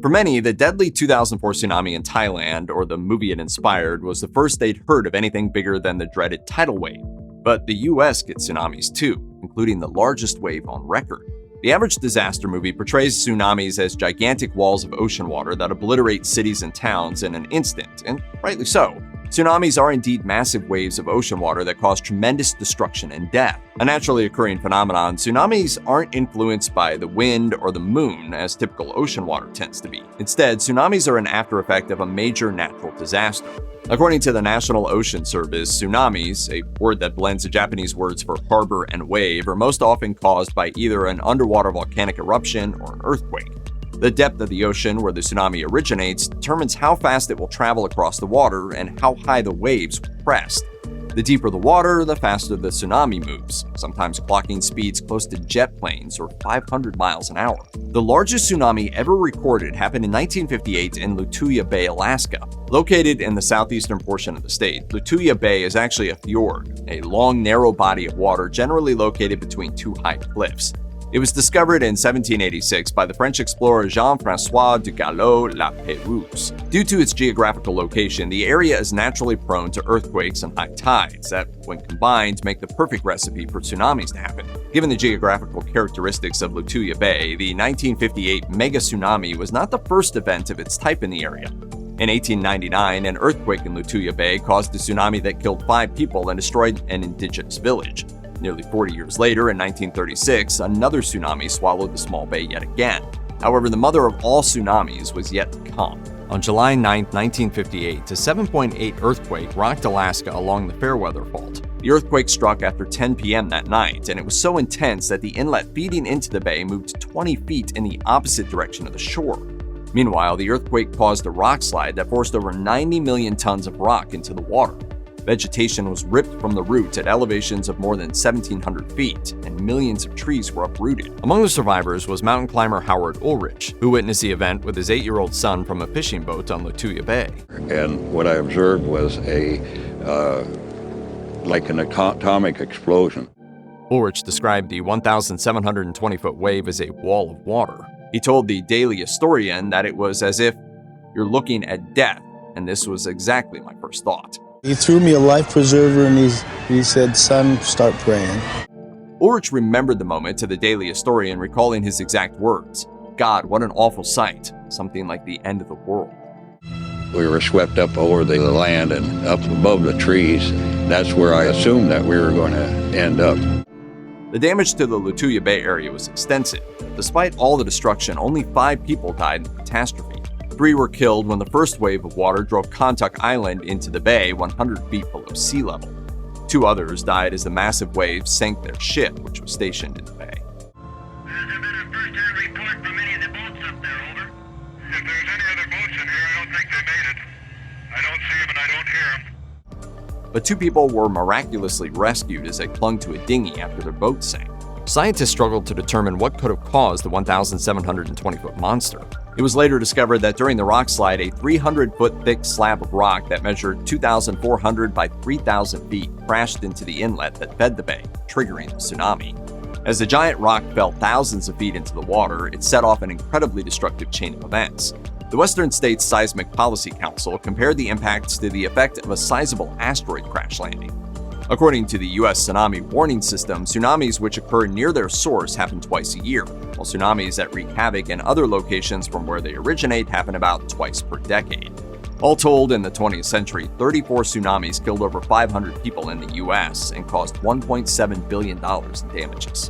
For many, the deadly 2004 tsunami in Thailand, or the movie it inspired, was the first they'd heard of anything bigger than the dreaded tidal wave. But the US gets tsunamis too, including the largest wave on record. The average disaster movie portrays tsunamis as gigantic walls of ocean water that obliterate cities and towns in an instant, and rightly so. Tsunamis are indeed massive waves of ocean water that cause tremendous destruction and death. A naturally occurring phenomenon, tsunamis aren't influenced by the wind or the moon, as typical ocean water tends to be. Instead, tsunamis are an aftereffect of a major natural disaster. According to the National Ocean Service, tsunamis, a word that blends the Japanese words for harbor and wave, are most often caused by either an underwater volcanic eruption or an earthquake. The depth of the ocean where the tsunami originates determines how fast it will travel across the water and how high the waves will crest. The deeper the water, the faster the tsunami moves, sometimes clocking speeds close to jet planes or 500 miles an hour. The largest tsunami ever recorded happened in 1958 in Lituya Bay, Alaska. Located in the southeastern portion of the state, Lituya Bay is actually a fjord, a long, narrow body of water generally located between two high cliffs. It was discovered in 1786 by the French explorer Jean-François du Gallo-La Pérouse. Due to its geographical location, the area is naturally prone to earthquakes and high tides that, when combined, make the perfect recipe for tsunamis to happen. Given the geographical characteristics of Lituya Bay, the 1958 mega tsunami was not the first event of its type in the area. In 1899, an earthquake in Lituya Bay caused a tsunami that killed 5 people and destroyed an indigenous village. Nearly 40 years later, in 1936, another tsunami swallowed the small bay yet again. However, the mother of all tsunamis was yet to come. On July 9, 1958, a 7.8 earthquake rocked Alaska along the Fairweather Fault. The earthquake struck after 10 p.m. that night, and it was so intense that the inlet feeding into the bay moved 20 feet in the opposite direction of the shore. Meanwhile, the earthquake caused a rock slide that forced over 90 million tons of rock into the water. Vegetation was ripped from the roots at elevations of more than 1,700 feet, and millions of trees were uprooted. Among the survivors was mountain climber Howard Ulrich, who witnessed the event with his 8-year-old son from a fishing boat on Lituya Bay. And what I observed was like an atomic explosion. Ulrich described the 1,720-foot wave as a wall of water. He told the Daily Historian that it was as if you're looking at death, and this was exactly my first thought. He threw me a life preserver and he said, "Son, start praying." Ulrich remembered the moment to the Daily Historian, recalling his exact words. "God, what an awful sight. Something like the end of the world." We were swept up over the land and up above the trees. That's where I assumed that we were going to end up. The damage to the Lituya Bay area was extensive. Despite all the destruction, only 5 people died in the catastrophe. 3 were killed when the first wave of water drove Kontuk Island into the bay 100 feet below sea level. 2 others died as the massive waves sank their ship, which was stationed in the bay. Has there been a first-hand report from any of the boats up there, over? If there's any other boats in here, I don't think they made it. I don't see them and I don't hear them. But 2 people were miraculously rescued as they clung to a dinghy after their boat sank. Scientists struggled to determine what could have caused the 1,720-foot monster. It was later discovered that during the rock slide, a 300-foot thick slab of rock that measured 2,400 by 3,000 feet crashed into the inlet that fed the bay, triggering the tsunami. As the giant rock fell thousands of feet into the water, it set off an incredibly destructive chain of events. The Western States Seismic Policy Council compared the impacts to the effect of a sizable asteroid crash landing. According to the U.S. Tsunami Warning System, tsunamis which occur near their source happen twice a year, while tsunamis that wreak havoc in other locations from where they originate happen about twice per decade. All told, in the 20th century, 34 tsunamis killed over 500 people in the U.S. and caused $1.7 billion in damages.